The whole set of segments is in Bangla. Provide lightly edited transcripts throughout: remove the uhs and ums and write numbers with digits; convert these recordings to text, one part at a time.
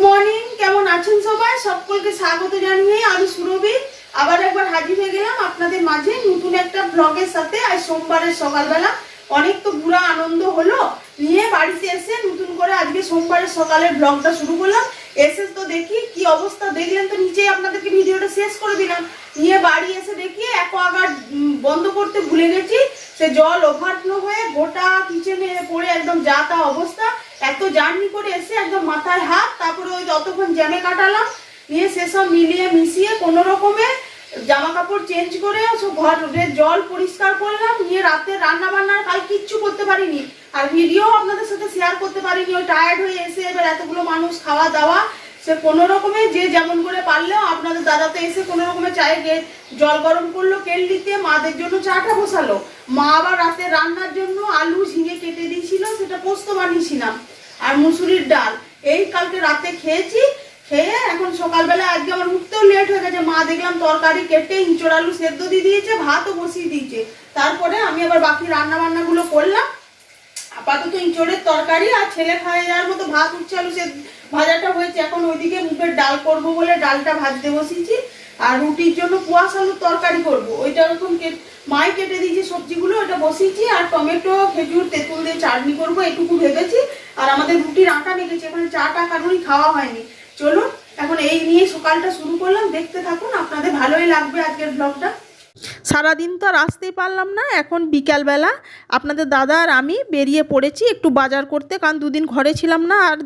মর্নিং, কেমন আছেন সবাই? সকলকে স্বাগত জানিয়ে আমি সুরভি আবার একবার হাজির হয়ে গেলাম আপনাদের মাঝে নতুন একটা ব্লগের সাথে। আজ সোমবারের সকালবেলা অনেক তো পুরা আনন্দ হলো নিয়ে বাড়িতে এসে নতুন করে আজকে সোমবারের সকালের ব্লগটা শুরু করলাম। এসে তো দেখি কি অবস্থা, দেখলেন তো নিচেই আপনাদেরকে ভিডিওটা শেষ করে দিলাম। নিয়ে বাড়ি এসে দেখি অ্যাকোয়াগার্ড বন্ধ করতে ভুলে গেছি। সে জল ওভারফ্লো হয়ে গোটা কিচেনে পড়ে একদম যা তা অবস্থা। এত জার্নি করে এসে একদম মাথায় হাত, তারপরে ওই যতক্ষণ জ্যামে কাটালাম, নিয়ে সেসব মিলিয়ে মিশিয়ে কোনো রকমে জামা কাপড় চেঞ্জ করে সব ঘরের জল পরিষ্কার করলাম। নিয়ে রাতে রান্না বান্নার কাল কিচ্ছু করতে পারিনি, আর ভিডিও আপনাদের সাথে শেয়ার করতে পারিনি। ওই টায়ার্ড হয়ে এসে এবার এতগুলো মানুষ খাওয়া দাওয়া, সে কোনো রকমে যে যেমন করে পারলেও আপনাদের দাদাতে এসে কোনো রকমে চায়ে জল গরম করলো কেটলিতে, মাদের জন্য চাটা বসালো। মা আবার রাতে রান্নার জন্য আলু ঝিঙে কেটে দিয়েছিল, সেটা পোস্ত বানিয়েছিলাম, আর মুসুরির ডাল এই কালকে রাতে খেয়েছি। খেয়ে এখন সকালবেলা আজকে আমার উঠতেও লেট হয়ে গেছে। মা দেখলাম তরকারি কেটে ইঁচড় আলু সেদ্ধ দিয়ে দিয়েছে, ভাতও বসিয়ে দিয়েছে। তারপরে আমি আবার বাকি রান্না বান্নাগুলো করলাম। আপাতত ইঁচড়ের তরকারি আর ছেলে খাওয়া যাওয়ার মতো ভাত উঠছে, আলু সে ভাজাটা হয়েছে। এখন ওইদিকে মুগের ডাল করব বলে ডালটা ভাজতে বসিয়েছি, আর রুটির জন্য কুয়াশ আলুর তরকারি করব। ওইটা ওরকম মাই কেটে দিয়েছে সবজিগুলো, ওটা বসিয়েছি। আর টমেটো খেজুর তেঁতুল দিয়ে চাটনি করবো এটুকু ভেবেছি। আর আমাদের রুটির আটা মেখেছি, এখন চাটা কারণই খাওয়া হয়নি। চলুন এখন এই নিয়ে সকালটা শুরু করলাম, দেখতে থাকুন, আপনাদের ভালোই লাগবে আজকের ব্লগটা। সারাদিন তো আর আসতেই পারলাম না। এখন বিকালবেলা আপনাদের দাদা আর আমি বেরিয়ে পড়েছি একটু বাজার করতে, কারণ দুদিন ঘরে ছিলাম না। আর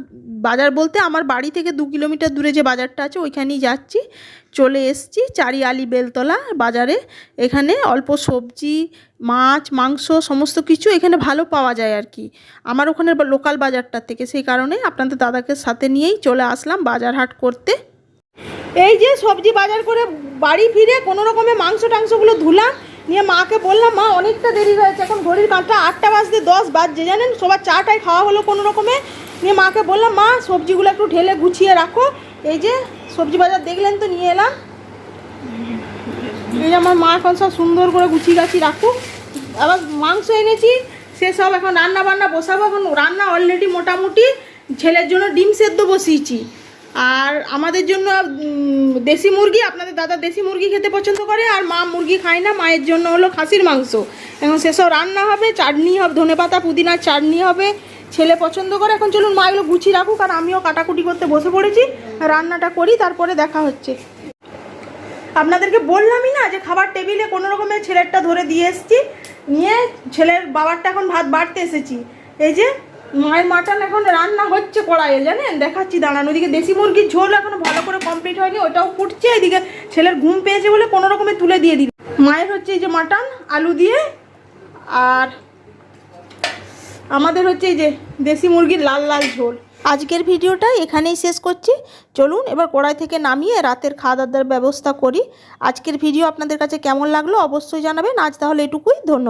বাজার বলতে আমার বাড়ি থেকে 2 কিলোমিটার দূরে যে বাজারটা আছে ওইখানেই যাচ্ছি। চলে এসছি চারিয়ালি বেলতলা বাজারে। এখানে অল্প সবজি, মাছ, মাংস সমস্ত কিছু এখানে ভালো পাওয়া যায় আর কি, আমার ওখানে লোকাল বাজারটার থেকে। সেই কারণে আপনাদের দাদাকে সাথে নিয়েই চলে আসলাম বাজার হাট করতে। এই যে সবজি বাজার করে বাড়ি ফিরে কোনো রকমে মাংস টাংসগুলো ধুলাম, নিয়ে মাকে বললাম মা অনেকটা দেরি হয়েছে, এখন ঘড়ির কাঁটা 8টা বাজতে 10 বাজছে জানেন। সবার চাটাই খাওয়া হলো কোনো রকমে। নিয়ে মাকে বললাম মা সবজিগুলো একটু ঢেলে গুছিয়ে রাখো। এই যে সবজি বাজার দেখলেন তো নিয়ে এলাম। এই যে আমার মা এখন সব সুন্দর করে গুছিয়ে গাছি রাখুক। আবার মাংস এনেছি, সেসব এখন রান্না বান্না বসাবো। এখন রান্না অলরেডি মোটামুটি ছেলের জন্য ডিম সেদ্ধ বসিয়েছি, আর আমাদের জন্য দেশি মুরগি। আপনাদের দাদা দেশি মুরগি খেতে পছন্দ করে, আর মা মুরগি খায় না। মায়ের জন্য হলো খাসির মাংস। এখন সেসব রান্না হবে, চাটনি হবে, ধনেপাতা পুদিনার চাটনি হবে, ছেলে পছন্দ করে। এখন চলুন মা এগুলো গুছিয়ে রাখুক, আর আমিও কাটাকুটি করতে বসে পড়েছি। রান্নাটা করি, তারপরে দেখা হচ্ছে। আপনাদেরকে বললামই না যে খাবার টেবিলে কোনো রকমের ছেলেরটা ধরে দিয়ে এসেছি, নিয়ে ছেলের বাবারটা এখন ভাত বাড়তে এসেছি। এই যে মায়ের মাটন এখন রান্না হচ্ছে কড়াইয়ে জানেন, দেখাচ্ছি দাঁড়ান। ওইদিকে দেশি মুরগির ঝোল এখনো ভালো করে কমপ্লিট হয়নি, ওটাও ফুটছে। এদিকে ছেলের ঘুম পেয়েছে বলে কোনো রকমে তুলে দিয়ে দিল। মায়ের হচ্ছে এই যে মাটন আলু দিয়ে, আর আমাদের হচ্ছে এই যে দেশি মুরগির লাল লাল ঝোল। আজকের ভিডিওটা এখানেই শেষ করছি। চলুন এবার কড়াই থেকে নামিয়ে রাতের খাওয়া দাওয়ার ব্যবস্থা করি। আজকের ভিডিও আপনাদের কাছে কেমন লাগলো অবশ্যই জানাবেন। আজ তাহলে এটুকুই, ধন্যবাদ।